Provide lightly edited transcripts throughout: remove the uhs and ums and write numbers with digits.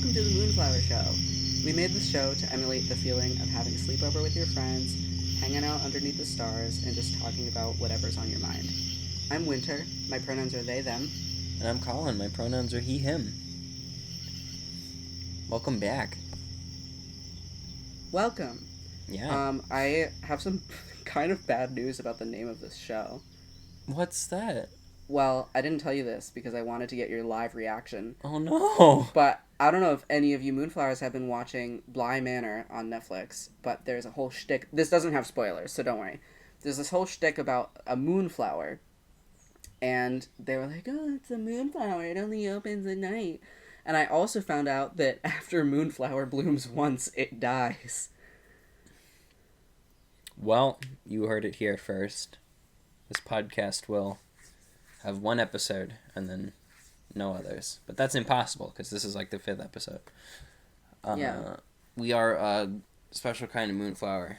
welcome to the Moonflower Show. We made this show to emulate the feeling of having a sleepover with your friends, hanging out underneath the stars, and just talking about whatever's on your mind. I'm Winter. My pronouns are they, them. And I'm Colin. My pronouns are he, him. Welcome back. Welcome. Yeah. I have some kind of bad news about the name of this show. What's that? Well, I didn't tell you this because I wanted to get your live reaction. Oh no! But I don't know if any of you Moonflowers have been watching Bly Manor on Netflix, but there's a whole shtick. This doesn't have spoilers, so don't worry. There's this whole shtick about a moonflower, and they were like, oh, it's a moonflower, it only opens at night. And I also found out that after a moonflower blooms once, it dies. Well, you heard it here first. This podcast will have one episode and then no others. But that's impossible because this is like the 5th episode. Yeah. We are a special kind of moonflower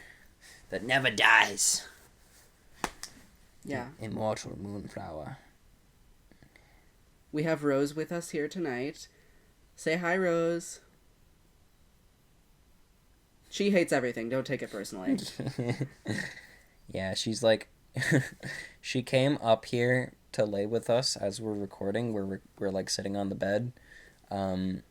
that never dies. Yeah. Immortal moonflower. We have Rose with us here tonight. Say hi, Rose. She hates everything. Don't take it personally. Yeah, she's like... she came up here to lay with us as we're recording. We're like sitting on the bed. And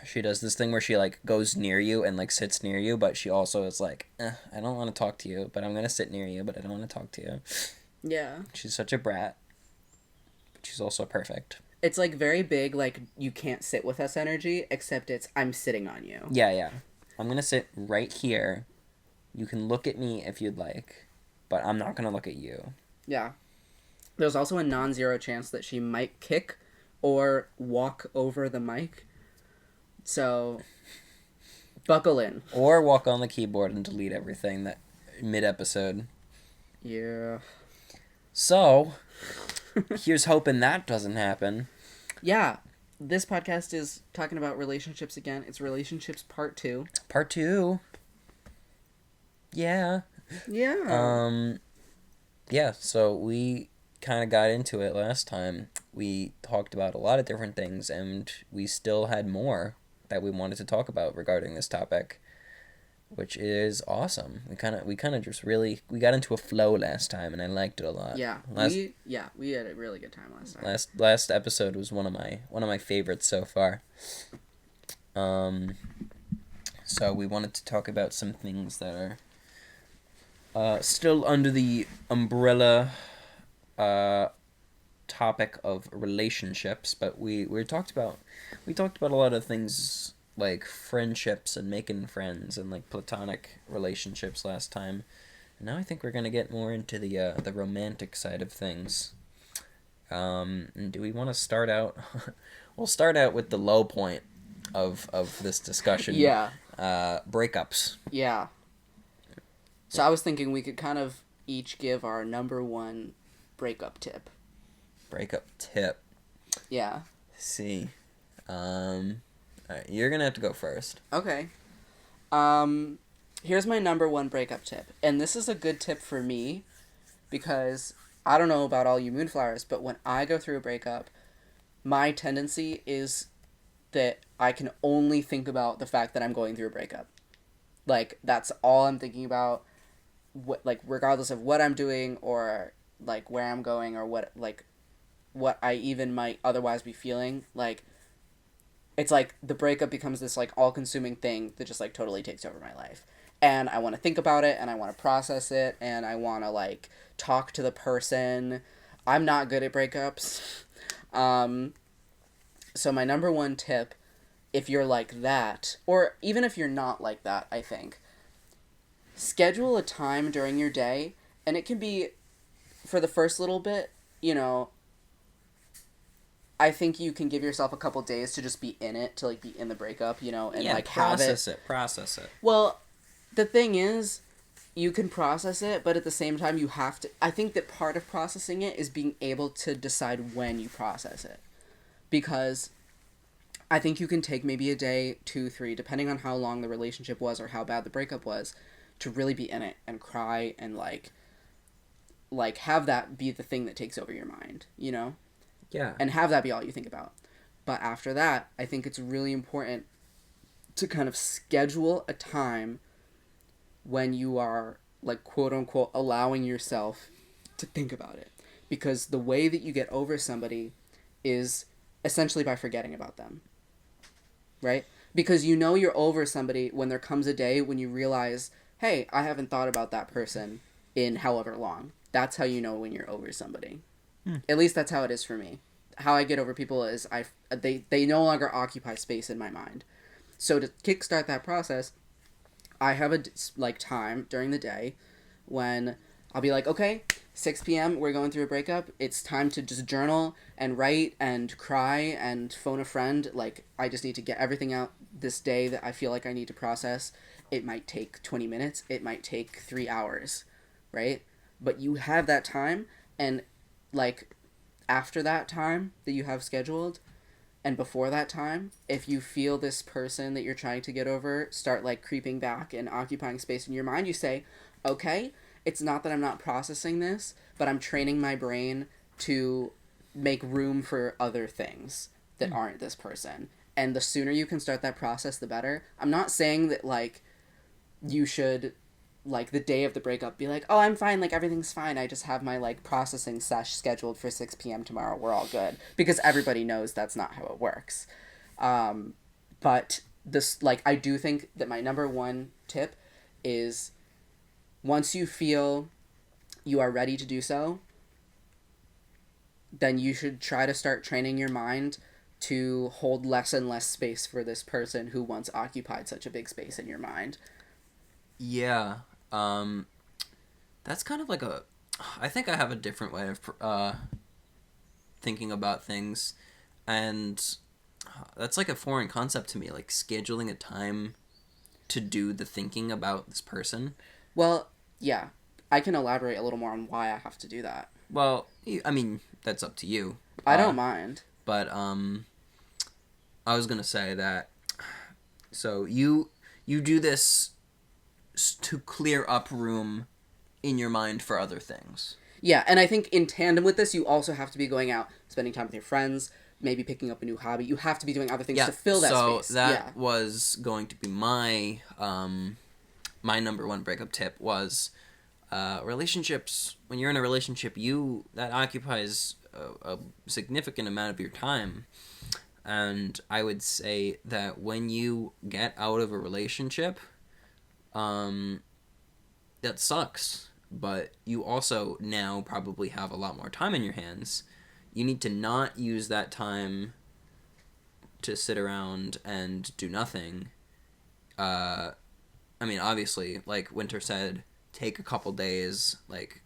she does this thing where she like goes near you and like sits near you, but she also is like, I don't want to talk to you, but I'm going to sit near you, but I don't want to talk to you. Yeah. She's such a brat. But she's also perfect. It's like very big, like you can't sit with us energy, except it's I'm sitting on you. Yeah. I'm going to sit right here. You can look at me if you'd like, but I'm not going to look at you. Yeah. There's also a non-zero chance that she might kick or walk over the mic. So, buckle in. Or walk on the keyboard and delete everything that mid-episode. Yeah. So, here's hoping that doesn't happen. Yeah. This podcast is talking about relationships again. It's relationships part 2. Part 2. Yeah. Yeah. Yeah, so we kind of got into it last time. We talked about a lot of different things, and we still had more that we wanted to talk about regarding this topic, which is awesome. We kind of just really we got into a flow last time, and I liked it a lot. Yeah. We had a really good time last time. Last episode was one of my favorites so far. So we wanted to talk about some things that are still under the umbrella topic of relationships, but we talked about a lot of things like friendships and making friends and like platonic relationships last time. And now I think we're gonna get more into the romantic side of things. And do we want to start out? We'll start out with the low point of this discussion. Yeah. Breakups. Yeah. So I was thinking we could kind of each give our number 1 breakup tip. Breakup tip. Yeah. See. Alright, you're gonna have to go first. Okay. Here's my number 1 breakup tip. And this is a good tip for me because I don't know about all you moonflowers, but when I go through a breakup, my tendency is that I can only think about the fact that I'm going through a breakup. Like, that's all I'm thinking about. Like, regardless of what I'm doing or like where I'm going or what I even might otherwise be feeling, like it's like the breakup becomes this like all-consuming thing that just like totally takes over my life, and I want to think about it and I want to process it and I want to like talk to the person. I'm not good at breakups. So my number 1 tip, if you're like that, or even if you're not like that, I think, schedule a time during your day, and it can be, for the first little bit, I think you can give yourself a couple days to just be in it, to like be in the breakup, and like process have it. Process it. Well, the thing is, you can process it, but at the same time you have to, I think that part of processing it is being able to decide when you process it. Because I think you can take maybe a day, 2, 3, depending on how long the relationship was or how bad the breakup was, to really be in it and cry and like have that be the thing that takes over your mind, Yeah. and have that be all you think about. But after that, I think it's really important to kind of schedule a time when you are, like, quote unquote, allowing yourself to think about it. Because the way that you get over somebody is essentially by forgetting about them, right? Because you know you're over somebody when there comes a day when you realize, hey, I haven't thought about that person in however long. That's how you know when you're over somebody. At least that's how it is for me. How I get over people is they no longer occupy space in my mind. So to kickstart that process, I have a like time during the day when I'll be like, okay, 6 p.m. we're going through a breakup. It's time to just journal and write and cry and phone a friend. Like, I just need to get everything out this day that I feel like I need to process. It might take 20 minutes. It might take 3 hours, right? But you have that time, and like after that time that you have scheduled, and before that time, if you feel this person that you're trying to get over start like creeping back and occupying space in your mind, you say, okay, it's not that I'm not processing this, but I'm training my brain to make room for other things that aren't this person. And the sooner you can start that process, the better. I'm not saying that, like, you should, like, the day of the breakup be like, oh, I'm fine, like, everything's fine. I just have my, like, processing sesh scheduled for 6 p.m. tomorrow. We're all good. Because everybody knows that's not how it works. But this, like, I do think that my number one tip is once you feel you are ready to do so, then you should try to start training your mind to hold less and less space for this person who once occupied such a big space in your mind. Yeah. That's kind of like I think I have a different way of thinking about things, and that's like a foreign concept to me, like scheduling a time to do the thinking about this person. Well, yeah, I can elaborate a little more on why I have to do that. Well, I mean, that's up to you. I don't mind. But I was gonna say that. So you do this to clear up room in your mind for other things. Yeah, and I think in tandem with this, you also have to be going out, spending time with your friends, maybe picking up a new hobby. You have to be doing other things to fill that space. So that was going to be my my number one breakup tip was relationships. When you're in a relationship, that occupies a significant amount of your time. And I would say that when you get out of a relationship, that sucks. But you also now probably have a lot more time in your hands. You need to not use that time to sit around and do nothing. I mean, obviously, like Winter said, take a couple days, like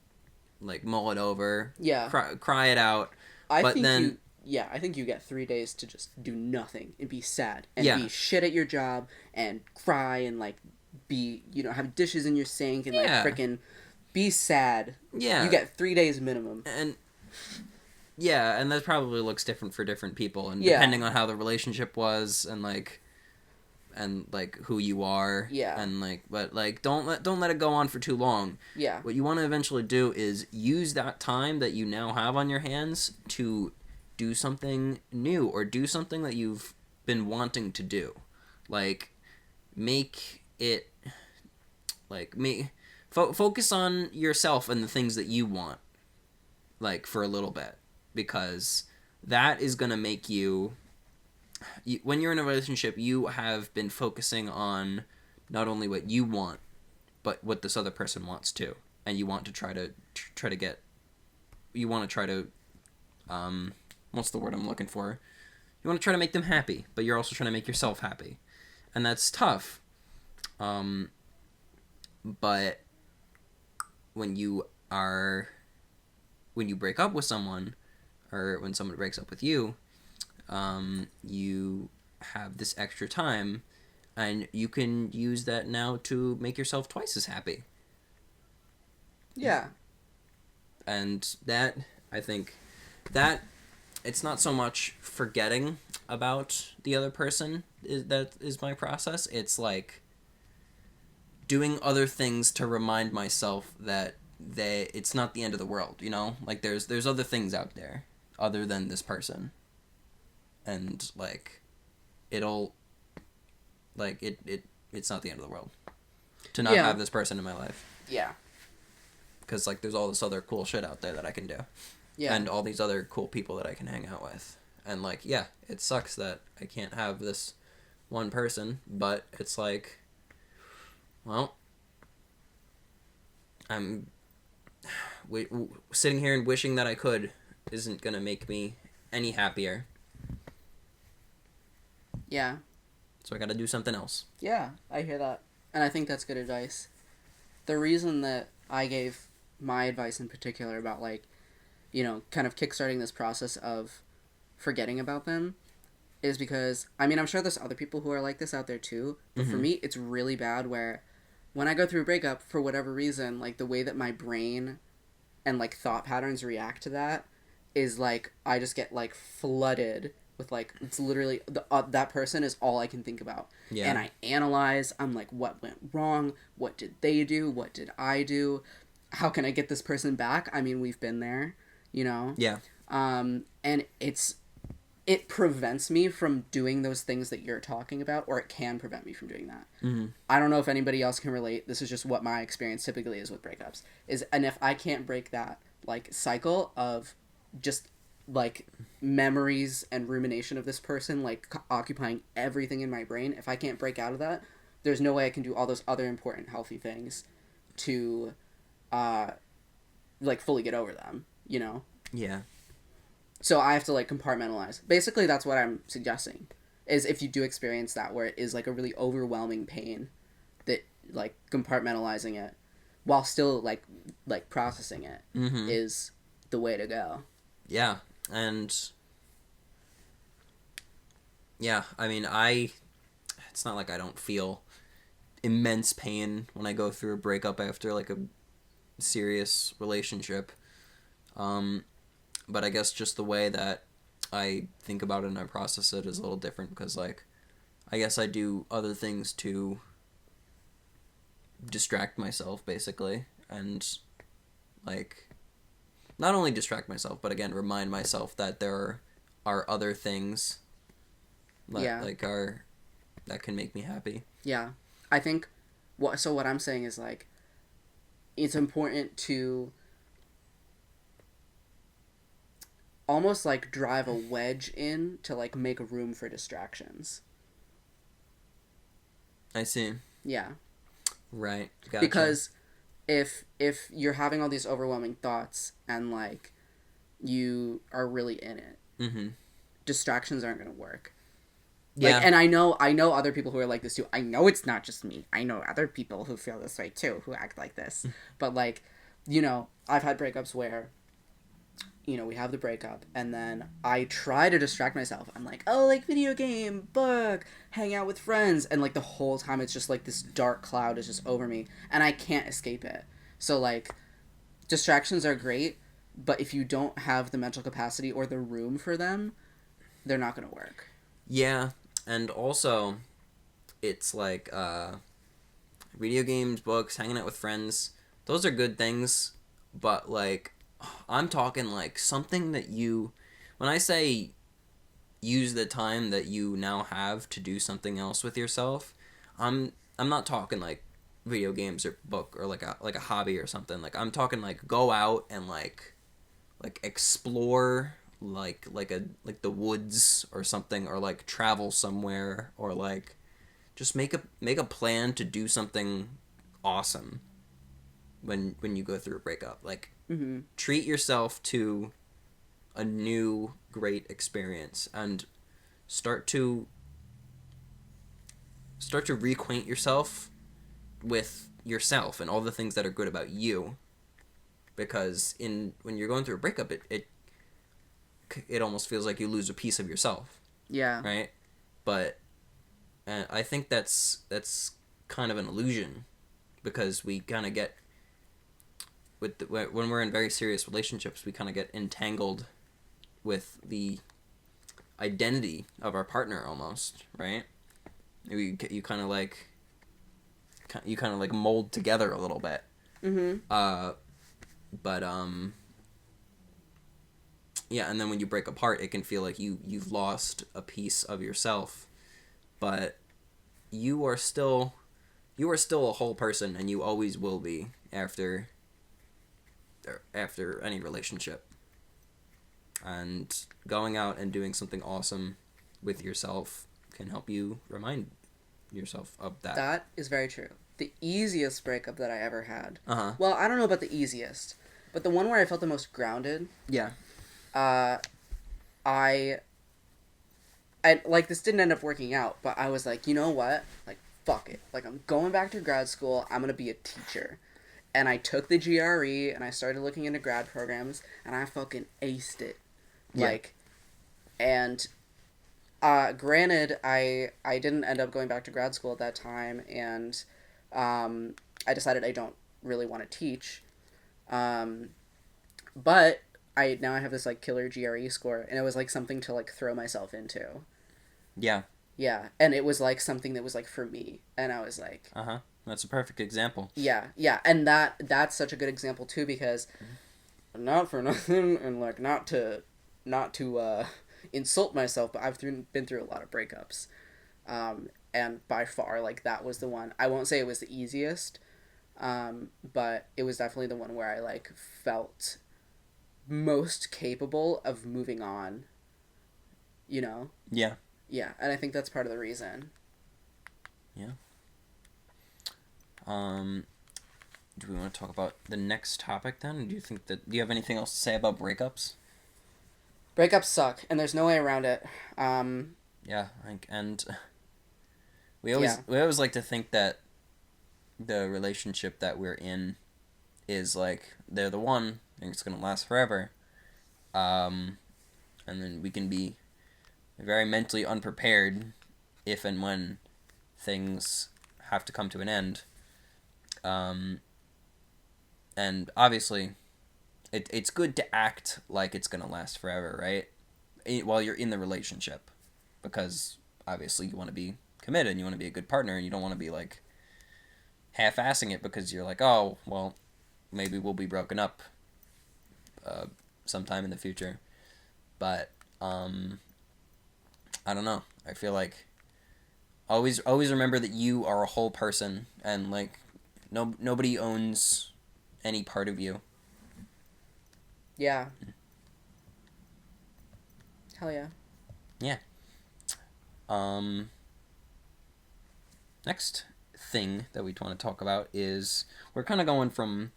mull it over, cry it out. I think you get 3 days to just do nothing and be sad and be shit at your job and cry and like be, have dishes in your sink and like freaking be sad. Yeah, you get 3 days minimum. And that probably looks different for different people, and depending on how the relationship was and who you are. Yeah. And but don't let it go on for too long. Yeah. What you want to eventually do is use that time that you now have on your hands to do something new or do something that you've been wanting to do. Like, make it focus on yourself and the things that you want, like, for a little bit, because that is going to make you, when you're in a relationship, you have been focusing on not only what you want, but what this other person wants too, and you want to try to what's the word I'm looking for? You want to try to make them happy, but you're also trying to make yourself happy, and that's tough. But when you break up with someone, or when someone breaks up with you, you have this extra time, and you can use that now to make yourself twice as happy. Yeah. And that, I think, that it's not so much forgetting about the other person that is my process. It's like doing other things to remind myself that it's not the end of the world, Like, there's other things out there other than this person. and like it'll like it's not the end of the world to not have this person in my life. Yeah. Because like there's all this other cool shit out there that I can do. Yeah. And all these other cool people that I can hang out with. And like, yeah, it sucks that I can't have this one person, but it's like, well, I'm sitting here and wishing that I could isn't gonna make me any happier. Yeah. So I gotta do something else. Yeah, I hear that. And I think that's good advice. The reason that I gave my advice in particular about, like, you know, kind of kickstarting this process of forgetting about them is because, I mean, I'm sure there's other people who are like this out there too, but for me, it's really bad where when I go through a breakup, for whatever reason, like, the way that my brain and, like, thought patterns react to that is, like, I just get, like, flooded with, like, it's literally, that person is all I can think about. Yeah. And I analyze, I'm like, what went wrong? What did they do? What did I do? How can I get this person back? I mean, we've been there, you know? Yeah. And it prevents me from doing those things that you're talking about, or it can prevent me from doing that. Mm-hmm. I don't know if anybody else can relate. This is just what my experience typically is with breakups. And if I can't break that, like, cycle of just, like, memories and rumination of this person, like, occupying everything in my brain, if I can't break out of that, there's no way I can do all those other important, healthy things to, like, fully get over them, you know? Yeah. So I have to, like, compartmentalize. Basically, that's what I'm suggesting, is if you do experience that, where it is, like, a really overwhelming pain, that, like, compartmentalizing it while still, like processing it is the way to go. Yeah. And yeah, I mean, it's not like I don't feel immense pain when I go through a breakup after, like, a serious relationship. But I guess just the way that I think about it and I process it is a little different because, like, I guess I do other things to distract myself, basically, and, like, not only distract myself, but, again, remind myself that there are other things that, that can make me happy. Yeah. I think, what I'm saying is, like, it's important to almost, like, drive a wedge in to, like, make room for distractions. I see. Yeah. Right. Gotcha. Because if you're having all these overwhelming thoughts and, like, you are really in it, distractions aren't going to work. Like, yeah. And I know other people who are like this too. I know it's not just me. I know other people who feel this way too, who act like this. But, like, you know, I've had breakups where, you know, we have the breakup, and then I try to distract myself. I'm like, oh, like, video game, book, hang out with friends, and, like, the whole time it's just, like, this dark cloud is just over me, and I can't escape it. So, like, distractions are great, but if you don't have the mental capacity or the room for them, they're not going to work. Yeah, and also, it's like, video games, books, hanging out with friends, those are good things, but, like, I'm talking, like, something that when I say use the time that you now have to do something else with yourself, I'm not talking, like, video games or book or, like a hobby or something. Like, I'm talking, like, go out and, like explore, like the woods or something, or, like, travel somewhere, or, like, just make a plan to do something awesome when you go through a breakup. Like, treat yourself to a new great experience and start to reacquaint yourself with yourself and all the things that are good about you, because when you're going through a breakup, it almost feels like you lose a piece of yourself. Yeah. Right? But I think that's kind of an illusion, because we kind of get when we're in very serious relationships, we kind of get entangled with the identity of our partner almost, right? You kind of like mold together a little bit. Mm-hmm. But Yeah, and then when you break apart, it can feel like you've lost a piece of yourself, but you are still a whole person, and you always will be after any relationship. And going out and doing something awesome with yourself can help you remind yourself of that. That is very true. The easiest breakup that I ever had. Uh-huh. Well, I don't know about the easiest, but the one where I felt the most grounded. Yeah. I like, this didn't end up working out, but I was like, you know what? Like, fuck it. Like, I'm going back to grad school. I'm gonna be a teacher. And I took the GRE and I started looking into grad programs and I fucking aced it. Yeah. Like, and granted, I didn't end up going back to grad school at that time, and I decided I don't really want to teach. But I have this like killer GRE score, and it was like something to like throw myself into. Yeah. Yeah, and it was like something that was like for me, and I was like, Uh-huh. That's a perfect example. yeah, and that's such a good example too, because not for nothing, and like not to insult myself, but I've been through a lot of breakups, and by far, like, that was the one. I won't say it was the easiest, but it was definitely the one where I like felt most capable of moving on. You know? Yeah. Yeah, and I think that's part of the reason. Yeah. Do we want to talk about the next topic then? Do you have anything else to say about breakups? Breakups suck, and there's no way around it. Yeah, and we always like to think that the relationship that we're in is like they're the one and it's gonna last forever. And then we can be very mentally unprepared if and when things have to come to an end. And obviously, it's good to act like it's gonna last forever, right? While you're in the relationship, because obviously you want to be committed and you want to be a good partner, and you don't want to be like half-assing it because you're like, oh well, maybe we'll be broken up sometime in the future. But I don't know. I feel like always remember that you are a whole person, and like nobody owns any part of you. Yeah. Hell yeah. Yeah. Next thing that we want to talk about is we're kind of going from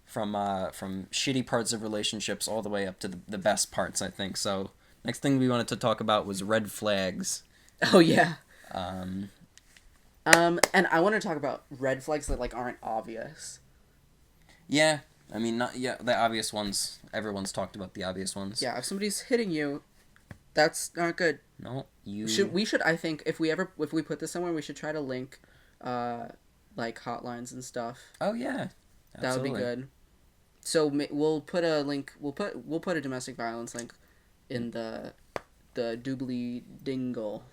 shitty parts of relationships all the way up to the best parts, I think. So next thing we wanted to talk about was red flags. Oh yeah. Um, And I want to talk about red flags that like aren't obvious. yeah, I mean, not the obvious ones. Everyone's talked about the obvious ones. Yeah, if somebody's hitting you, that's not good. No, you We should I think if we put this somewhere, we should try to link like hotlines and stuff. Oh yeah, absolutely. That would be good. So we'll put a link. We'll put a domestic violence link in the doobly dingle.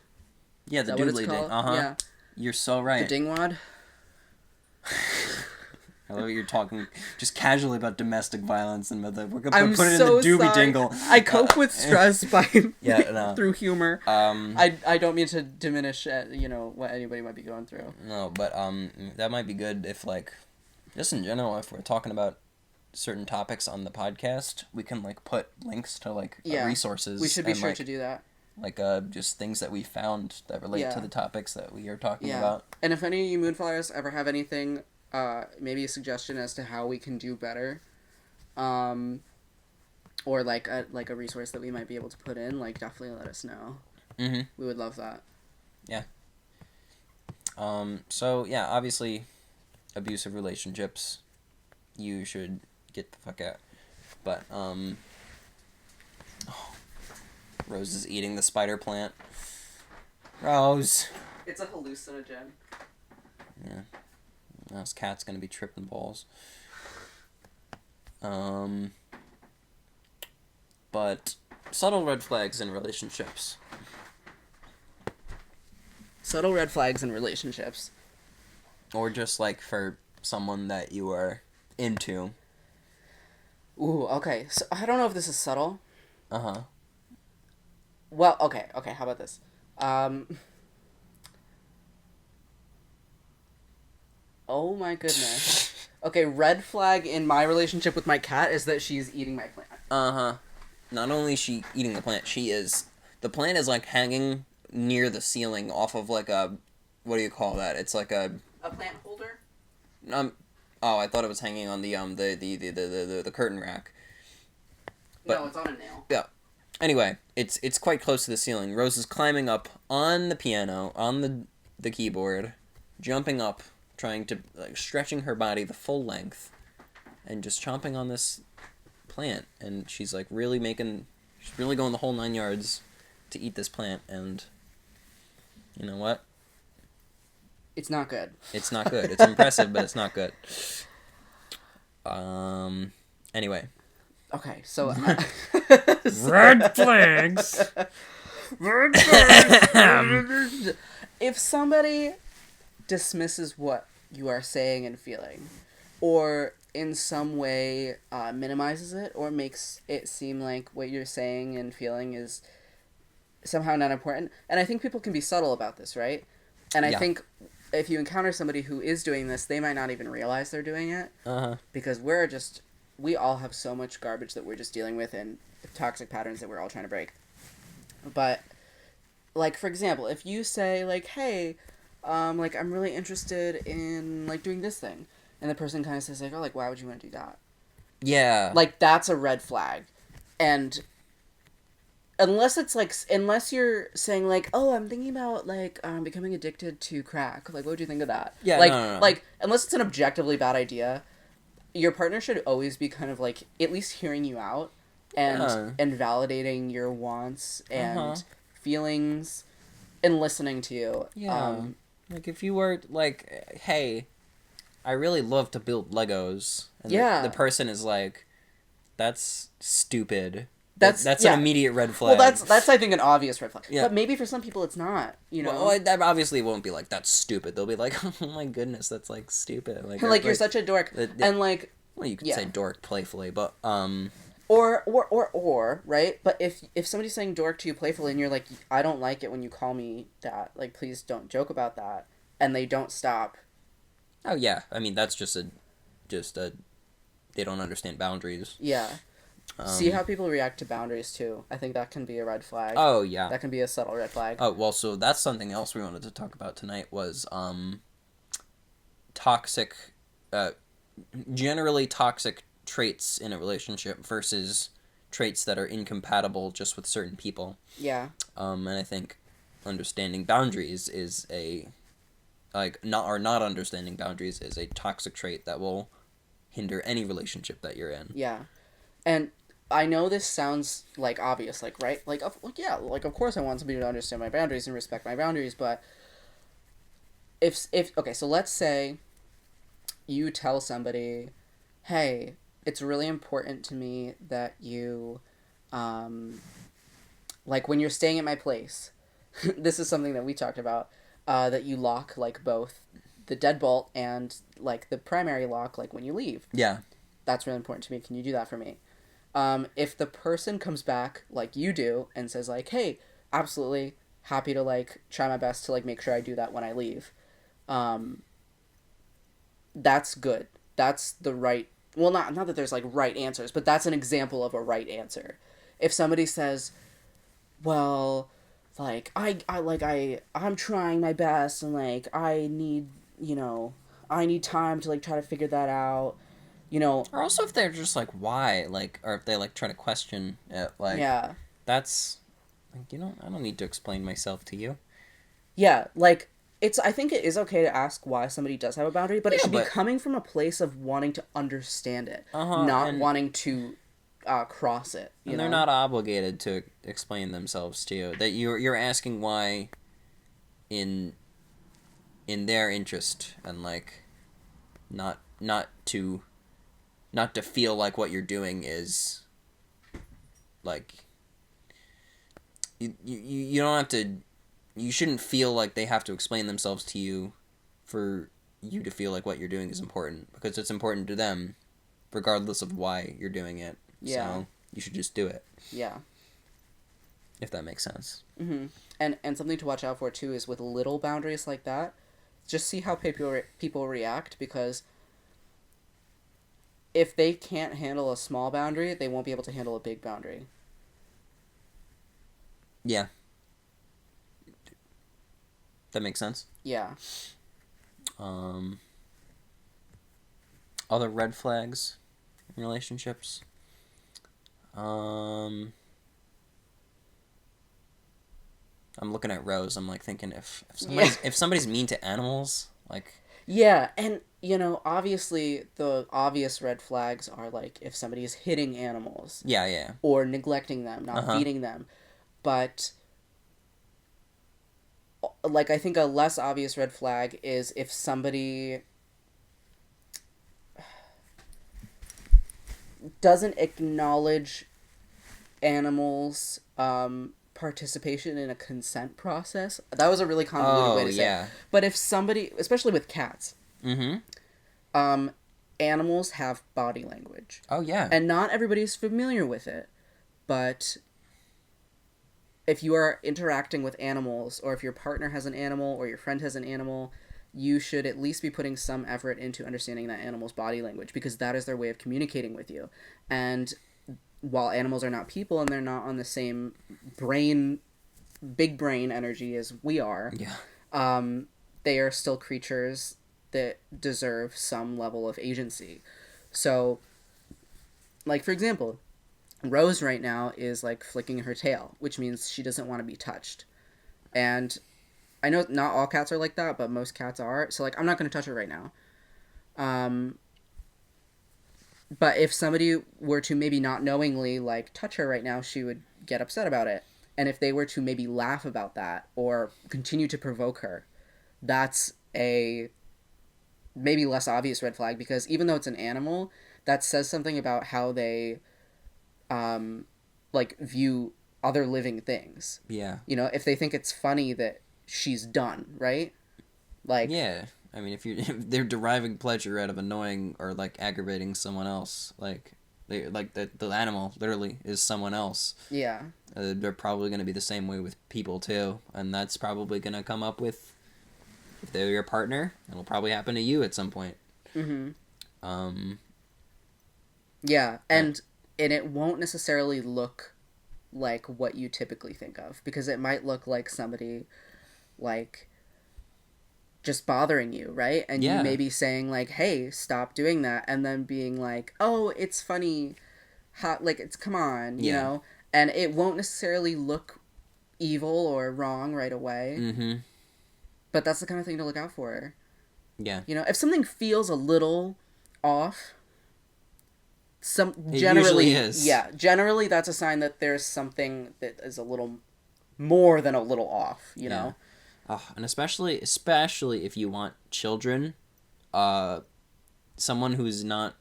Yeah, the Is that what it's doodly ding. called? Uh-huh. Yeah. You're so right. The dingwad. I love you're talking just casually about domestic violence and we're gonna I'm put it so in the doobie sorry. dingle. I cope with stress by through humor. I don't mean to diminish what anybody might be going through. No, but that might be good if like just in general if we're talking about certain topics on the podcast, we can like put links to like resources. We should be and, sure like, to do that. Like just things that we found that relate to the topics that we are talking about. And if any of you Moonflowers ever have anything, maybe a suggestion as to how we can do better, or like a resource that we might be able to put in, like definitely let us know. Mm-hmm. We would love that. Yeah. So yeah, obviously, abusive relationships, you should get the fuck out. But Rose is eating the spider plant. Rose. It's a hallucinogen. Yeah. Now this cat's gonna be tripping balls. But subtle red flags in relationships. Subtle red flags in relationships. Or just like for someone that you are into. Ooh, okay. So I don't know if this is subtle, Uh-huh. Well, okay, how about this? Um, oh my goodness. Okay, red flag in my relationship with my cat is that she's eating my plant. Uh-huh. Not only is she eating the plant, the plant is like hanging near the ceiling off of like a, what do you call that? It's like A plant holder? um, oh, I thought it was hanging on the curtain rack. But No, it's on a nail. yeah. Anyway, it's quite close to the ceiling. Rose is climbing up on the piano, on the keyboard, jumping up, trying to like stretching her body the full length, and just chomping on this plant. And she's like she's really going the whole 9 yards to eat this plant. And you know what? It's not good. It's not good. It's impressive, but it's not good. Anyway. Okay, so Red flags. Red flags. If somebody dismisses what you are saying and feeling, or in some way minimizes it, or makes it seem like what you're saying and feeling is somehow not important, and I think people can be subtle about this, right? And I Yeah. think if you encounter somebody who is doing this, they might not even realize they're doing it. Uh-huh. Because we all have so much garbage that we're just dealing with and toxic patterns that we're all trying to break. But, like, for example, if you say, like, hey, like, I'm really interested in, like, doing this thing, and the person kind of says, like, oh, like, why would you want to do that? Yeah. Like, that's a red flag. And unless you're saying, like, oh, I'm thinking about, like, becoming addicted to crack. Like, what would you think of that? Yeah, like, no. Like, unless it's an objectively bad idea, your partner should always be kind of like at least hearing you out and validating your wants and feelings and listening to you. Yeah. Like if you were like, hey, I really love to build Legos, and Yeah. the person is like, that's stupid. That's an immediate red flag. Well, that's I think an obvious red flag. Yeah. But maybe for some people it's not. You know, Well, that obviously won't be like that's stupid. They'll be like, oh my goodness, that's like stupid. like you're such a dork, and like. Well, you could Yeah. say dork playfully, but Or right, but if somebody's saying dork to you playfully and you're like, I don't like it when you call me that, like, please don't joke about that, and they don't stop. Oh yeah, I mean that's just a they don't understand boundaries. Yeah. See how people react to boundaries too. I think that can be a red flag. Oh yeah. That can be a subtle red flag. Oh well, so that's something else we wanted to talk about tonight was toxic, generally toxic traits in a relationship versus traits that are incompatible just with certain people. Yeah. And I think understanding boundaries is not understanding boundaries is a toxic trait that will hinder any relationship that you're in. Yeah. And I know this sounds like obvious, like, right? Like of course I want somebody to understand my boundaries and respect my boundaries, but if okay, so let's say you tell somebody, hey, it's really important to me that you like when you're staying at my place, this is something that we talked about, that you lock like both the deadbolt and like the primary lock like when you leave. Yeah. That's really important to me. Can you do that for me? If the person comes back like you do and says like, hey, absolutely happy to like try my best to like make sure I do that when I leave, that's good. That's the right, well, not that there's like right answers, but that's an example of a right answer. If somebody says, well, like I'm trying my best and like I need time to like try to figure that out. Or also if they're just like, why? Like, or if they like try to question it, like, Yeah. that's, like, I don't need to explain myself to you. Yeah, like, I think it is okay to ask why somebody does have a boundary, but it should be coming from a place of wanting to understand it, not wanting to cross it. And they're not obligated to explain themselves to you. That you're asking why in their interest, and like not to feel like what you're doing is like you don't have to, you shouldn't feel like they have to explain themselves to you for you to feel like what you're doing is important, because it's important to them regardless of why you're doing it. Yeah. So you should just do it. Yeah. if that makes sense. Mm-hmm. And something to watch out for too is with little boundaries like that, just see how people react, because if they can't handle a small boundary, they won't be able to handle a big boundary. Yeah. That makes sense. Yeah. Um, Other red flags in relationships. I'm looking at Rose. I'm like thinking if somebody's mean to animals, like Yeah, and obviously the obvious red flags are like if somebody is hitting animals yeah. or neglecting them, not Uh-huh. feeding them. But like I think a less obvious red flag is if somebody doesn't acknowledge animals participation in a consent process. That was a really convoluted way Oh to say it. yeah. But if somebody, especially with cats, Mm-hmm. um animals have body language. Oh yeah. And not everybody's familiar with it. But if you are interacting with animals, or if your partner has an animal or your friend has an animal, you should at least be putting some effort into understanding that animal's body language, because that is their way of communicating with you. And while animals are not people and they're not on the same brain, big brain energy as we are, Yeah. they are still creatures that deserve some level of agency. So, like, for example, Rose right now is like flicking her tail, which means she doesn't want to be touched. And I know not all cats are like that, but most cats are. So like I'm not going to touch her right now. Um, but if somebody were to maybe not knowingly like touch her right now, she would get upset about it. And if they were to maybe laugh about that or continue to provoke her, that's a maybe less obvious red flag, because even though it's an animal, that says something about how they like view other living things. Yeah. If they think it's funny that she's done, right? Like, Yeah. I mean, if they're deriving pleasure out of annoying or like aggravating someone else, like they like the animal literally is someone else. yeah. They're probably going to be the same way with people too, and that's probably going to come up with if they're your partner. It'll probably happen to you at some point. Mm-hmm. Um, Yeah, and it won't necessarily look like what you typically think of, because it might look like somebody like just bothering you, right? And you yeah, may be saying like, "Hey, stop doing that," and then being like, "Oh, it's funny, like it's come on," yeah. and it won't necessarily look evil or wrong right away, Mm-hmm. but that's the kind of thing to look out for. Yeah. If something feels a little off, It usually generally, is. yeah, generally that's a sign that there's something that is a little more than a little off, Yeah. Oh, and especially if you want children, uh, someone who's not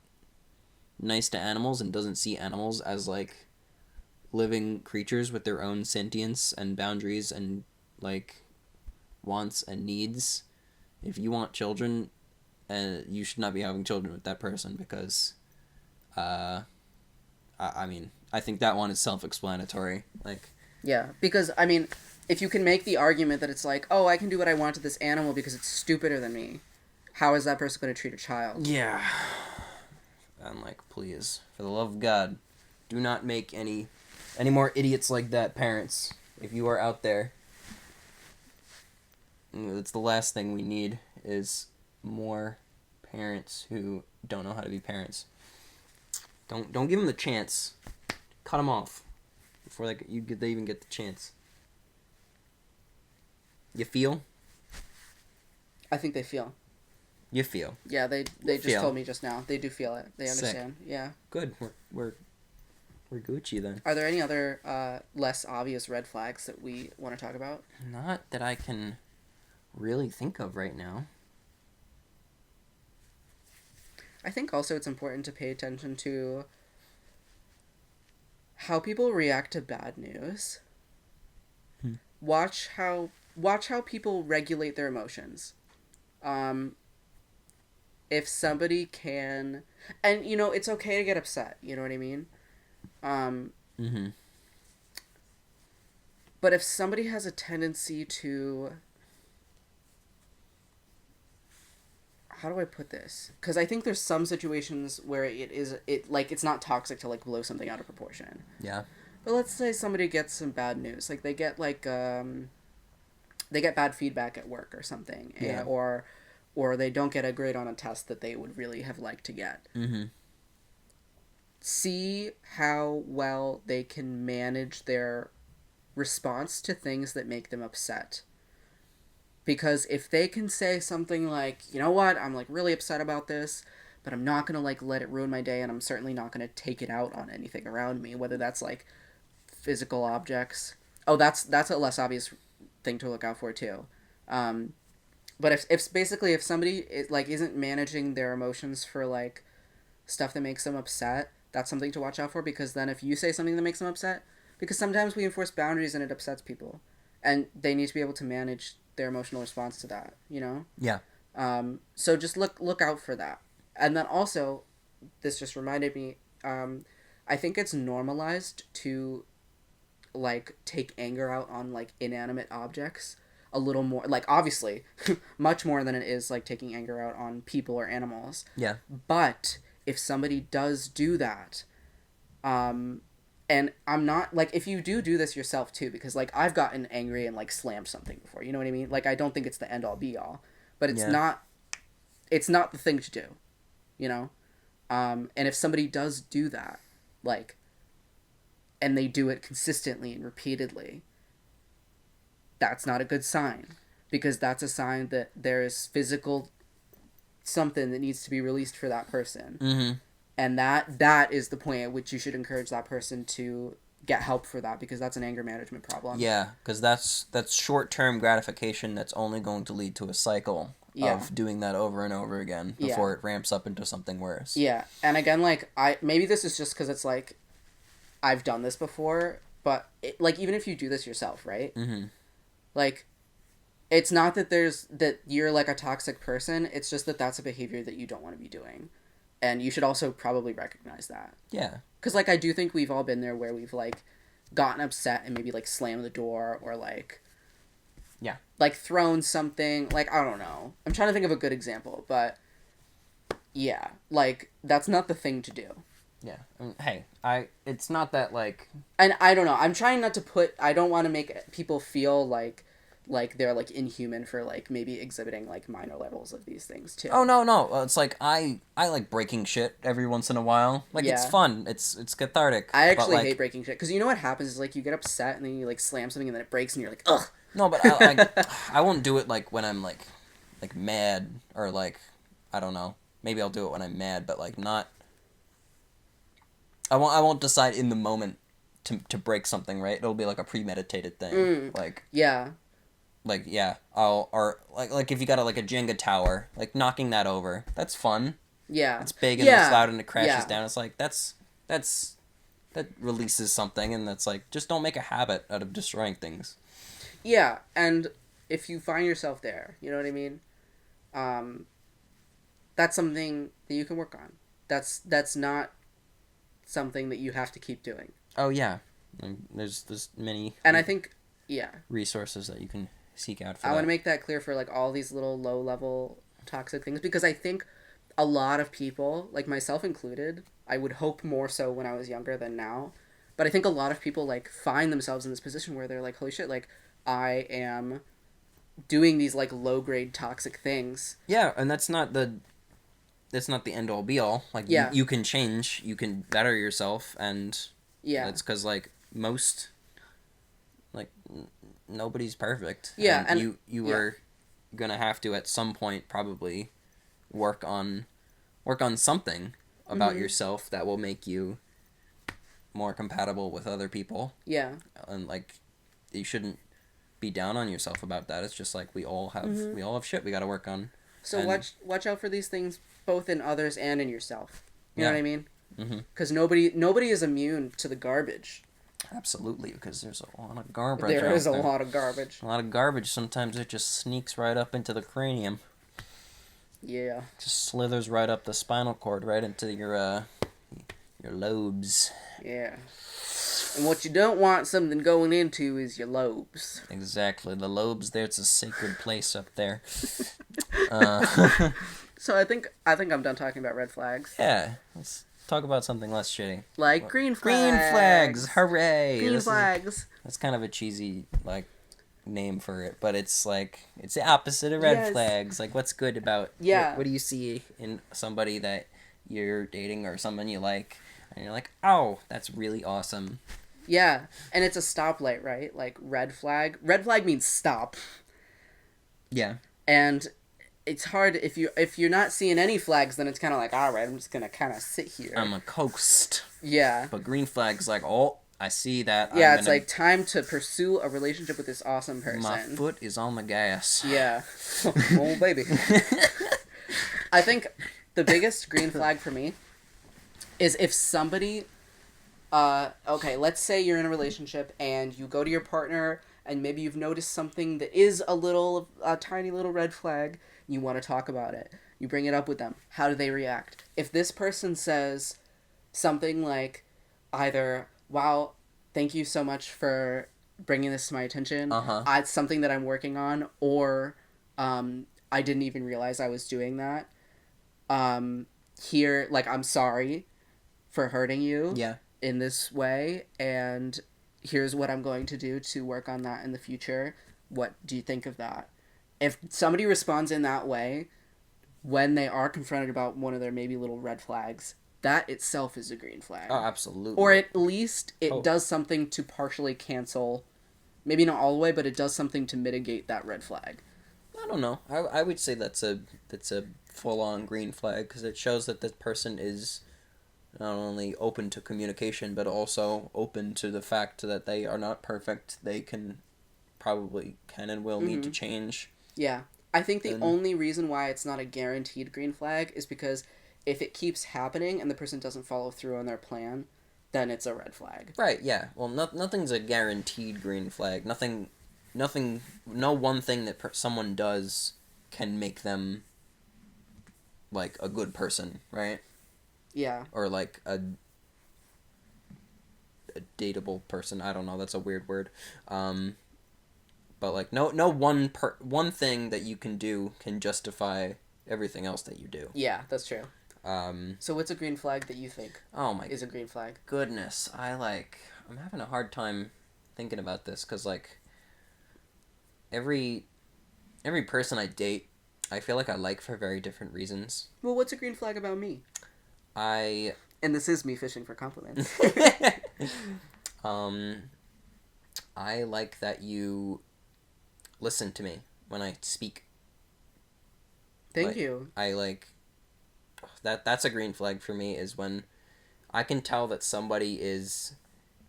nice to animals and doesn't see animals as like living creatures with their own sentience and boundaries and like wants and needs. If you want children, you should not be having children with that person because, uh, I mean, I think that one is self-explanatory. Like, Yeah, because I mean, if you can make the argument that it's like, "Oh, I can do what I want to this animal because it's stupider than me," how is that person going to treat a child? yeah, I'm like, please, for the love of God, do not make any more idiots like that, parents. If you are out there, it's the last thing we need is more parents who don't know how to be parents. Don't give them the chance. Cut them off before they even get the chance. You feel? I think they feel. You feel. Yeah, they just Feel. told me just now. They do feel it. They Sick. understand. Yeah. Good. We're Gucci then. Are there any other less obvious red flags that we want to talk about? Not that I can really think of right now. I think also it's important to pay attention to how people react to bad news. Watch how people regulate their emotions. If somebody can, and it's okay to get upset. You know what I mean? Mm-hmm. But if somebody has a tendency to, how do I put this? Because I think there's some situations where it's not toxic to like blow something out of proportion. Yeah. But let's say somebody gets some bad news, like they get bad feedback at work or something, Yeah. or they don't get a grade on a test that they would really have liked to get. Mm-hmm. See how well they can manage their response to things that make them upset. Because if they can say something like, you know what, I'm like really upset about this, but I'm not gonna like let it ruin my day, and I'm certainly not gonna take it out on anything around me, whether that's like physical objects. Oh, that's a less obvious thing to look out for too. Um, but if basically if somebody like isn't managing their emotions for like stuff that makes them upset, that's something to watch out for, because then if you say something that makes them upset, because sometimes we enforce boundaries and it upsets people, and they need to be able to manage their emotional response to that, you know? Yeah. So just look out for that. And then also, this just reminded me, I think it's normalized to like take anger out on like inanimate objects a little more, like obviously much more than it is like taking anger out on people or animals. Yeah. But if somebody does do that, um and I'm not like, if you do this yourself too, because like I've gotten angry and like slammed something before, you know what I mean? Like I don't think it's the end all be all, but Yeah. it's not the thing to do, you know? And if somebody does do that, like, and they do it consistently and repeatedly, that's not a good sign, because that's a sign that there is physical something that needs to be released for that person. Mm-hmm. And that is the point at which you should encourage that person to get help for that, because that's an anger management problem. Yeah, because that's short-term gratification that's only going to lead to a cycle Yeah. of doing that over and over again Yeah. before it ramps up into something worse. Yeah. And again, like I maybe this is just because it's like I've done this before, but like even if you do this yourself, right? Mm-hmm. Like it's not that you're like a toxic person, it's just that that's a behavior that you don't want to be doing. And you should also probably recognize that. Yeah. Because like I do think we've all been there where we've like gotten upset and maybe like slammed the door, or like Yeah. like thrown something, like I don't know, I'm trying to think of a good example, but yeah, like that's not the thing to do. Yeah. I mean, hey, it's not that like. And I don't know, I'm trying not to I don't want to make people feel like they're like inhuman for like maybe exhibiting like minor levels of these things too. Oh no. It's like I like breaking shit every once in a while. Like it's Yeah. fun. It's cathartic. I actually but, like, hate breaking shit, because you know what happens is like you get upset and then you like slam something and then it breaks and you're like, ugh. No, but I won't do it like when I'm like mad, or like I don't know. Maybe I'll do it when I'm mad, but like not. I won't decide in the moment to break something, right? It'll be like a premeditated thing. Yeah. Like yeah, or like if you got like a Jenga tower, like knocking that over. That's fun. Yeah. It's big and Yeah. it's loud and it crashes Yeah. down. It's like that releases something, and that's like, just don't make a habit out of destroying things. Yeah, and if you find yourself there, you know what I mean? That's something that you can work on. That's not something that you have to keep doing. Oh yeah, and there's many And I think, yeah, resources that you can seek out for I that. want to make that clear for like all these little low level toxic things, because I think a lot of people, like myself included, I would hope more so when I was younger than now, but I think a lot of people like find themselves in this position where they're like, holy shit, like I am doing these like low grade toxic things. Yeah, and that's not the end all be all. Like Yeah. you can change, you can better yourself, and Yeah. that's because like most, like nobody's perfect. Yeah, and you yeah. are gonna have to at some point probably work on something about Mhm. yourself that will make you more compatible with other people, Yeah. and like you shouldn't be down on yourself about that. It's just like we all have shit we got to work on. So And- watch out for these things both in others and in yourself. You know Yeah. what I mean? Mhm. Because nobody is immune to the garbage. Absolutely, because there's a lot of garbage. There out is a there. lot of garbage. A lot of garbage. Sometimes it just sneaks right up into the cranium. Yeah. Just slithers right up the spinal cord, right into your lobes. Yeah. And what you don't want something going into is your lobes. Exactly. The lobes there, it's a sacred place up there. Uh, So I think I'm done talking about red flags. yeah. Let's talk about something less shitty. Like What- green Green flags. flags! Hooray! Green This is- flags. that's kind of a cheesy, like, name for it, but it's like, it's the opposite of red Yes. flags. Like, what's good about, Yeah. what do you see in somebody that you're dating or someone you like, and you're like, oh, that's really awesome. Yeah, and it's a stoplight, right? Like red flag. Red flag means stop. Yeah. And it's hard if you're not seeing any flags, then it's kind of like, all right, I'm just gonna kind of sit here. I'm a coast. Yeah. But green flag's like, oh, I see that. Yeah, I'm it's gonna- like time to pursue a relationship with this awesome person. my foot is on the gas. Yeah. Oh, baby. I think the biggest green flag for me is if somebody, okay, let's say you're in a relationship and you go to your partner and maybe you've noticed something that is a tiny little red flag, and you want to talk about it. You bring it up with them. How do they react? If this person says something like either, wow, thank you so much for bringing this to my attention. Uh-huh. It's something that I'm working on, or I didn't even realize I was doing that. Here, like, I'm sorry for hurting you Yeah. in this way, and here's what I'm going to do to work on that in the future. What do you think of that? If somebody responds in that way, when they are confronted about one of their maybe little red flags, that itself is a green flag. Oh, absolutely. Or at least it Oh. does something to partially cancel, maybe not all the way, but it does something to mitigate that red flag. I don't know. I would say that's a full on green flag because it shows that this person is not only open to communication but also open to the fact that they are not perfect. They probably can and will need to change. Yeah. I think the And- only reason why it's not a guaranteed green flag is because if it keeps happening and the person doesn't follow through on their plan, then it's a red flag. Right, yeah. Well, nothing's a guaranteed green flag. No one thing that someone does can make them, like, a good person, right? Yeah. Or, like, a dateable person. I don't know, that's a weird word. But, like, no one thing that you can do can justify everything else that you do. Yeah, that's true. Um, So what's a green flag that you think oh my is a green flag? goodness, I'm having a hard time thinking about this because like every person I date, I feel like I like for very different reasons. Well, what's a green flag about me? I And this is me fishing for compliments. I like that you listen to me when I speak. Thank Like, you. I like that's a green flag for me is when I can tell that somebody is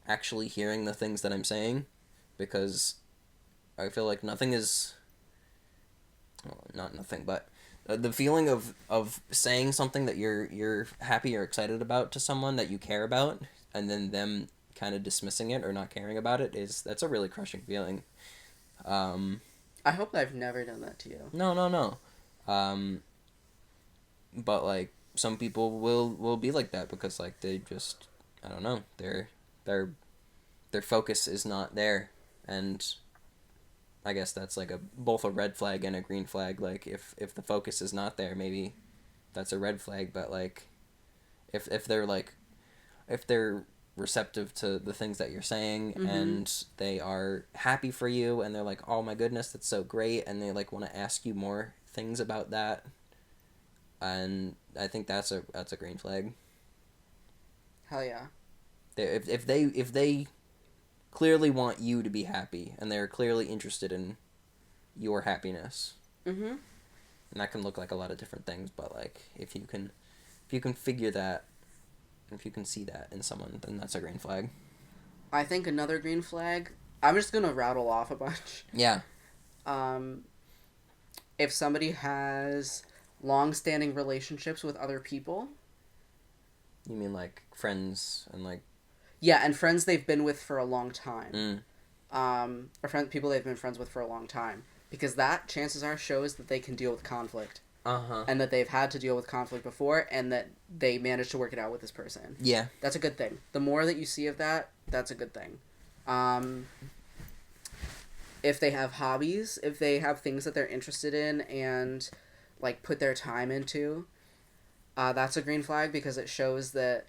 actually hearing the things that I'm saying because I feel like nothing is well, not nothing but the feeling of saying something that you're happy or excited about to someone that you care about and then them kind of dismissing it or not caring about it that's a really crushing feeling. I hope I've never done that to you. No. But like some people will be like that because like they just I don't know their focus is not there, and I guess that's like both a red flag and a green flag. Like if the focus is not there, maybe that's a red flag. But like if they're receptive to the things that you're saying and they are happy for you and they're like, oh my goodness, that's so great, and they like want to ask you more things about that, and I think that's a green flag. Hell yeah. If they clearly want you to be happy and they're clearly interested in your happiness, Mm-hmm. and that can look like a lot of different things, but like if you can figure that, if you can see that in someone, then that's a green flag. I think another green flag, I'm just gonna rattle off a bunch. Yeah. If somebody has long-standing relationships with other people, You mean like friends and like yeah, and friends they've been with for a long time, mm, or people they've been friends with for a long time, because that chances are shows that they can deal with conflict. Uh-huh. and that they've had to deal with conflict before, and that they managed to work it out with this person. Yeah. That's a good thing. The more that you see of that, that's a good thing. If they have hobbies, if they have things that they're interested in and like put their time into, that's a green flag because it shows that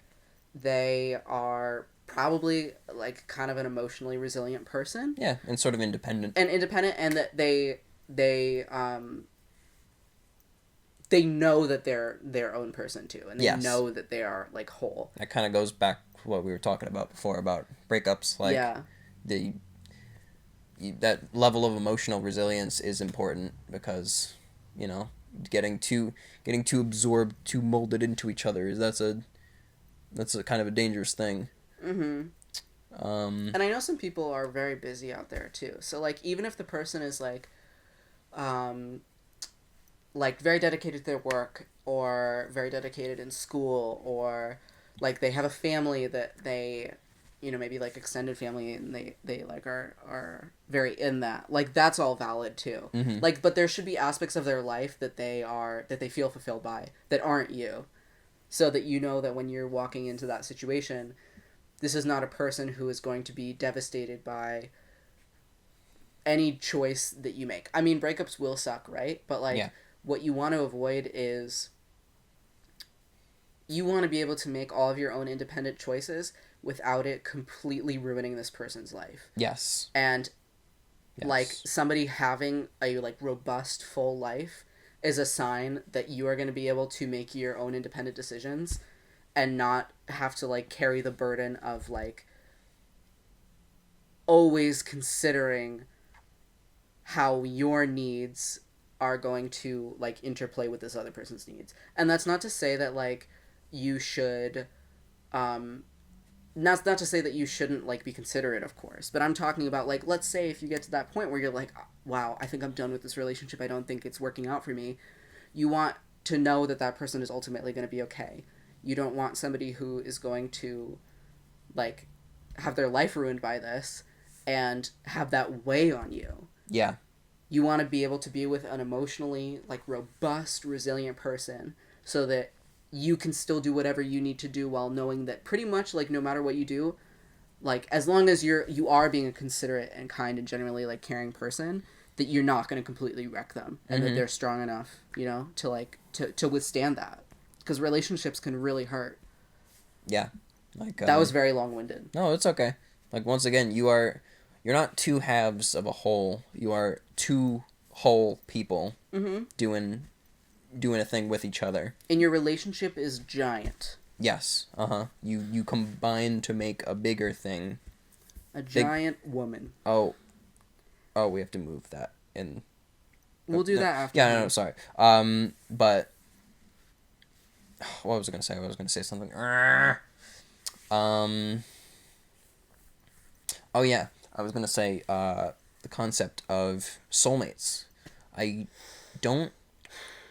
they are probably like kind of an emotionally resilient person. Yeah, and sort of independent. And independent, and that they know that they're their own person too, and they Yes. know that they are like whole. That kind of goes back to what we were talking about before about breakups. Like, yeah, that level of emotional resilience is important because, you know, getting too absorbed, too molded into each other, that's a kind of a dangerous thing. and I know some people are very busy out there too. So like even if the person is like very dedicated to their work or very dedicated in school, or like they have a family that they, you know, maybe like extended family, and they like are very in that, like that's all valid too. Mm-hmm. Like, but there should be aspects of their life that they feel fulfilled by that aren't you, so that you know that when you're walking into that situation, this is not a person who is going to be devastated by any choice that you make. I mean, breakups will suck, right? But like, Yeah. what you want to avoid is you want to be able to make all of your own independent choices without it completely ruining this person's life. Yes. And Yes. like somebody having a like robust full life is a sign that you are going to be able to make your own independent decisions and not have to like carry the burden of like always considering how your needs are going to like interplay with this other person's needs. And that's not to say that like you should not to say that you shouldn't like be considerate, of course, but I'm talking about like, let's say if you get to that point where you're like, wow, I think I'm done with this relationship, I don't think it's working out for me, you want to know that that person is ultimately going to be okay. You don't want somebody who is going to like have their life ruined by this and have that weigh on you. Yeah. You want to be able to be with an emotionally like robust, resilient person so that you can still do whatever you need to do while knowing that pretty much like no matter what you do, like as long as you are being a considerate and kind and generally like caring person, that you're not going to completely wreck them, and that they're strong enough, you know, to like to withstand that, because relationships can really hurt. Yeah. Like That was very long-winded. No, it's okay. Like once again, you're not two halves of a whole. You are two whole people doing a thing with each other. And your relationship is giant. Yes. You combine to make a bigger thing. A giant woman. Oh, we have to move that in. We'll do no, that after. Yeah, no, sorry. But what was I gonna say? I was gonna say something. Oh yeah, I was gonna say the concept of soulmates. I don't.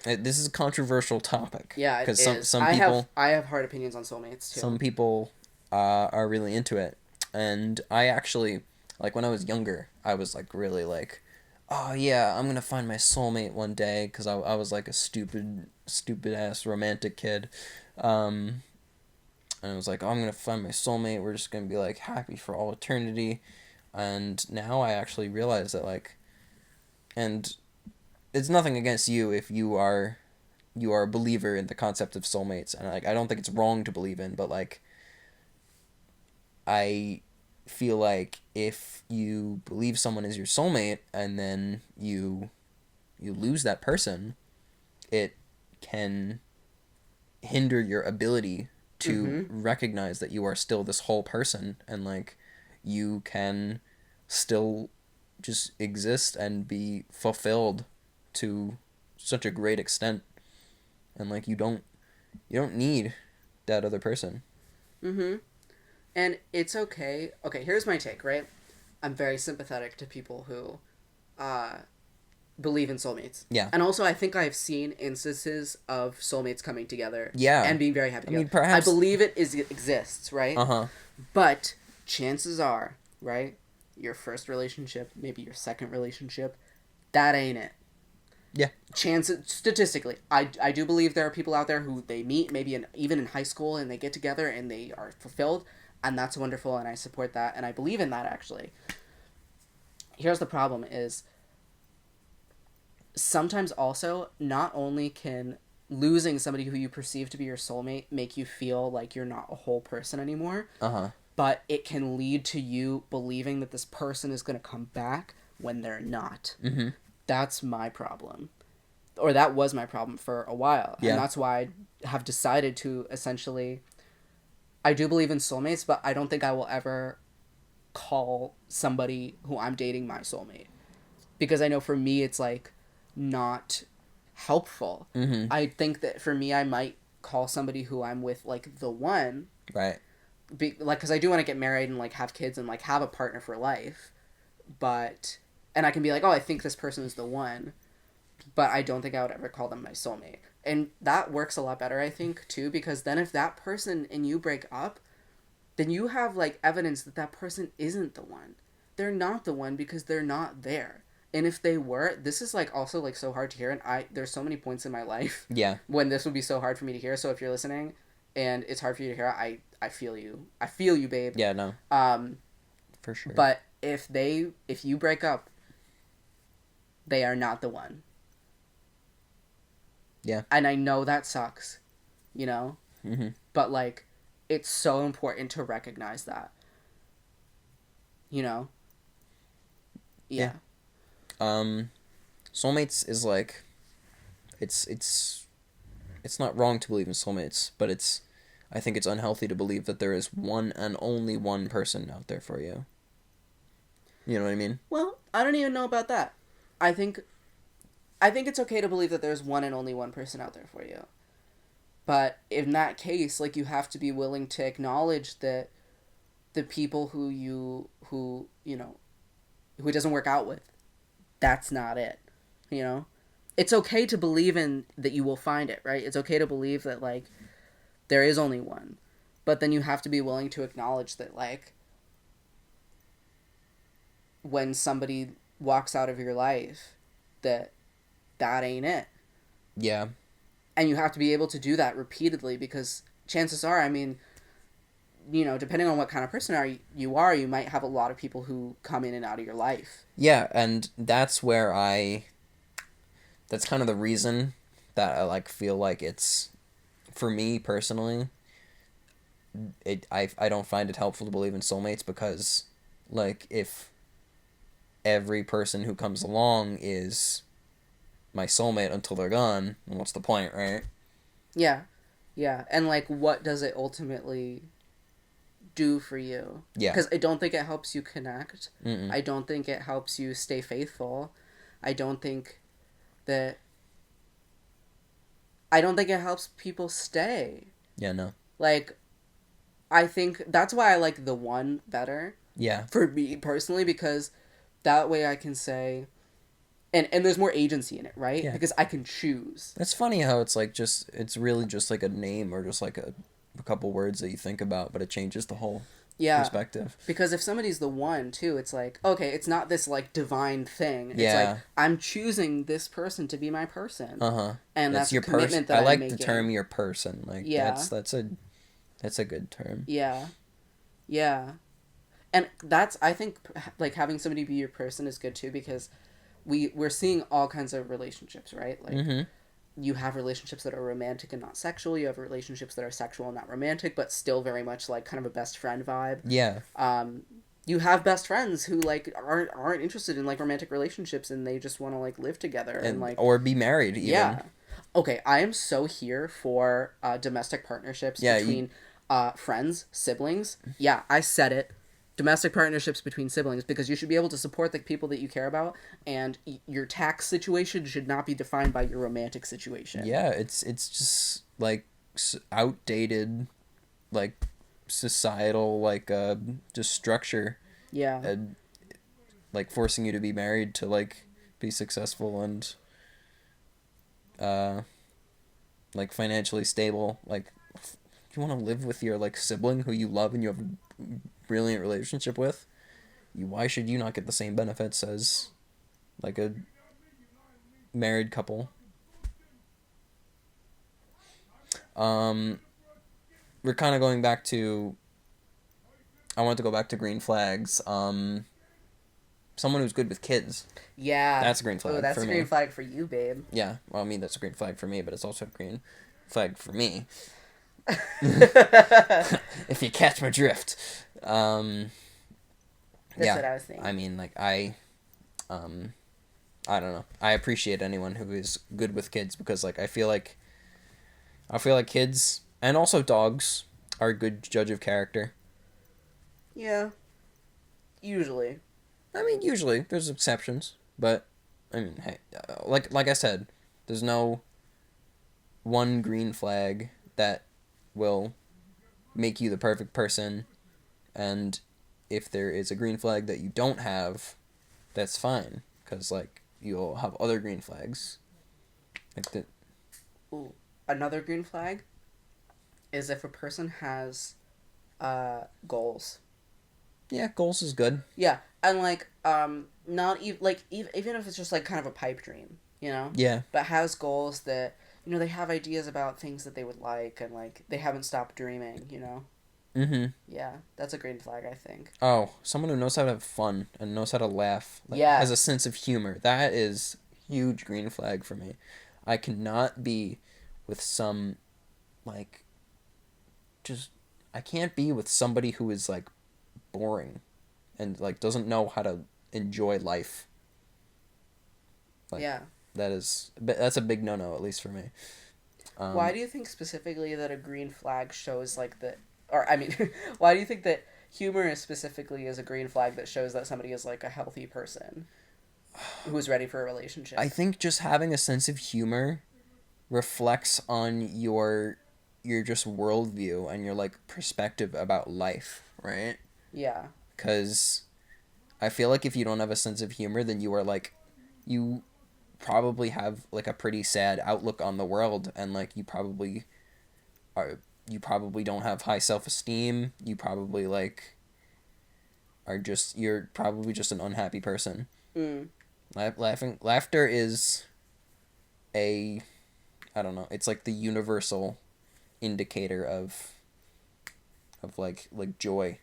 This is a controversial topic. Yeah, it because is. some people I have hard opinions on soulmates too. some people are really into it, and I actually, like when I was younger, I was like really like, oh yeah, I'm gonna find my soulmate one day, because I was like a stupid ass romantic kid, and I was like, oh, I'm gonna find my soulmate, we're just gonna be like happy for all eternity, and now I actually realize that like, and it's nothing against you if you are a believer in the concept of soulmates, and like I don't think it's wrong to believe in, but like I feel like if you believe someone is your soulmate and then you lose that person, it can hinder your ability to recognize that you are still this whole person, and like you can still just exist and be fulfilled to such a great extent, and like you don't need that other person. And it's okay. Okay, here's my take, right? I'm very sympathetic to people who believe in soulmates. Yeah. And also, I think I've seen instances of soulmates coming together. Yeah. And being very happy together. I mean, perhaps... I believe it exists, right? But chances are, right? Your first relationship, maybe your second relationship, that ain't it. Yeah. Statistically, I do believe there are people out there who they meet maybe even in high school and they get together and they are fulfilled, and that's wonderful, and I support that, and I believe in that actually. Here's the problem is sometimes also not only can losing somebody who you perceive to be your soulmate make you feel like you're not a whole person anymore, Uh-huh. but it can lead to you believing that this person is going to come back when they're not. Mm-hmm. That's my problem. Or that was my problem for a while. Yeah. And that's why I have decided to essentially I do believe in soulmates, but I don't think I will ever call somebody who I'm dating my soulmate. Because I know for me it's like not helpful. Mm-hmm. I think that for me I might call somebody who I'm with like the one, Right. like because I do want to get married and like have kids and like have a partner for life, but and I can be like, oh, I think this person is the one, but I don't think I would ever call them my soulmate. And that works a lot better, I think, too, because then if that person and you break up, then you have like evidence that that person isn't the one. They're not the one because they're not there. And if they were, this is like also like so hard to hear, and there's so many points in my life Yeah. when this would be so hard for me to hear. So if you're listening and it's hard for you to hear, I feel you. I feel you, babe. Yeah, no. Um For sure. but if you break up, they are not the one. Yeah. And I know that sucks, you know? Mm-hmm. But like it's so important to recognize that. You know? Yeah. Soulmates is like it's not wrong to believe in soulmates, but I think it's unhealthy to believe that there is one and only one person out there for you. You know what I mean? Well, I don't even know about that. I think it's okay to believe that there's one and only one person out there for you. But in that case, like you have to be willing to acknowledge that the people who it doesn't work out with, that's not it. You know? It's okay to believe in that you will find it, right? It's okay to believe that like there is only one. But then you have to be willing to acknowledge that like when somebody walks out of your life that ain't it. Yeah. And you have to be able to do that repeatedly because chances are, I mean, you know, depending on what kind of person you are, you might have a lot of people who come in and out of your life. Yeah, and that's that's kind of the reason that I like feel like it's, for me personally, I don't find it helpful to believe in soulmates because like if every person who comes along is my soulmate until they're gone, then what's the point, right? Yeah. Yeah. And like what does it ultimately do for you? Yeah. Because I don't think it helps you connect. Mm-mm. I don't think it helps you stay faithful. I don't think that it helps people stay. Yeah, no. Like I think that's why I like the one better. Yeah. For me personally, because that way I can say and there's more agency in it, right? Yeah. Because I can choose. That's funny how it's like it's really just like a name or just like a couple words that you think about, but it changes the whole perspective. Because if somebody's the one too, it's like, okay, it's not this like divine thing. It's Yeah. like I'm choosing this person to be my person. Uh-huh. And that's your a commitment that I like I'm the making. term your person. Like that's a good term. Yeah. Yeah. And that's I think like having somebody be your person is good too because we're seeing all kinds of relationships, right? Like Mm-hmm. you have relationships that are romantic and not sexual. You have relationships that are sexual and not romantic, but still very much like kind of a best friend vibe. Yeah. You have best friends who like aren't interested in like romantic relationships and they just want to like live together and like or be married even. Yeah. Okay, I am so here for domestic partnerships between friends, siblings. Yeah, I said it. Domestic partnerships between siblings because you should be able to support the people that you care about and your tax situation should not be defined by your romantic situation. Yeah, it's just like outdated like societal like just structure. Yeah. Like forcing you to be married to like be successful and like financially stable. Like if you want to live with your like sibling who you love and you have a brilliant relationship with, why should you not get the same benefits as like a married couple. We're kind of going back to... I want to go back to green flags. Someone who's good with kids. Yeah. That's a green flag for me. That's a green flag for you, babe. Yeah, well, I mean, that's a green flag for me, but it's also a green flag for me. If you catch my drift. That's Yeah, what I was thinking. I mean, like, I don't know. I appreciate anyone who is good with kids because, like, I feel like kids and also dogs are a good judge of character. Yeah. Usually. I mean, usually there's exceptions, but I mean, hey, like I said, there's no one green flag that will make you the perfect person, and if there is a green flag that you don't have, that's fine, because like you'll have other green flags. Like that. Ooh. Another green flag is if a person has goals. Yeah, goals is good. Yeah, and like not even like even if it's just like kind of a pipe dream, you know. Yeah. But has goals that they have ideas about things that they would like, and like they haven't stopped dreaming, you know. Mm-hmm. Yeah, that's a green flag, I think. Oh, someone who knows how to have fun and knows how to laugh. Like, Yeah. has a sense of humor. That is huge green flag for me. I cannot be with some, like, just, I can't be with somebody who is, like, boring and, like, doesn't know how to enjoy life. Like, Yeah. That's a big no-no, at least for me. Why do you think specifically that a green flag shows, like, why do you think that humor is specifically is a green flag that shows that somebody is, like, a healthy person who is ready for a relationship? I think just having a sense of humor reflects on your just worldview and your like perspective about life, right? Yeah. Because I feel like if you don't have a sense of humor, then you are like, you probably have like a pretty sad outlook on the world, and like you probably don't have high self-esteem. You probably like you're probably just an unhappy person. Laughter is I don't know, it's like the universal indicator of like joy.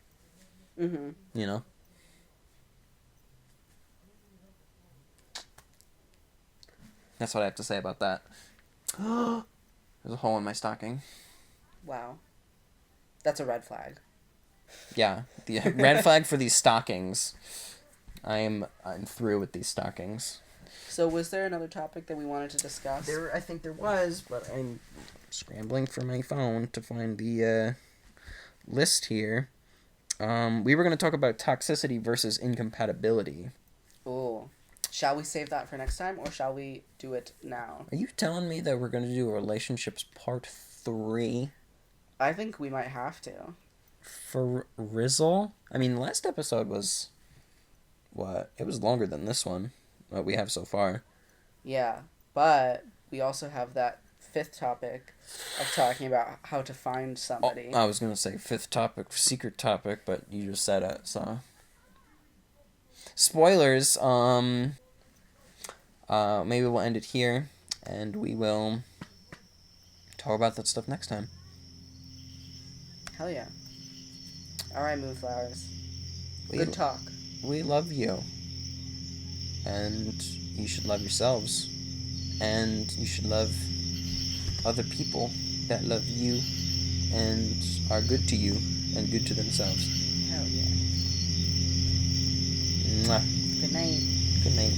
Mm-hmm. You know? That's what I have to say about that. There's a hole in my stocking. Wow. That's a red flag. Yeah, the red flag for these stockings. I'm through with these stockings. So was there another topic that we wanted to discuss? I think there was, but I'm scrambling for my phone to find the list here. We were going to talk about toxicity versus incompatibility. Ooh. Shall we save that for next time, or shall we do it now? Are you telling me that we're going to do relationships part 3? I think we might have to. For Rizzle? I mean, last episode was... what? It was longer than this one, what we have so far. Yeah, but we also have that 5th topic of talking about how to find somebody. Oh, I was going to say 5th topic, secret topic, but you just said it, so... Spoilers, maybe we'll end it here, and we will talk about that stuff next time. Hell yeah. Alright, Moonflowers. Good talk. We love you. And you should love yourselves. And you should love other people that love you and are good to you and good to themselves. Hell yeah. Mwah. Good night. Good night.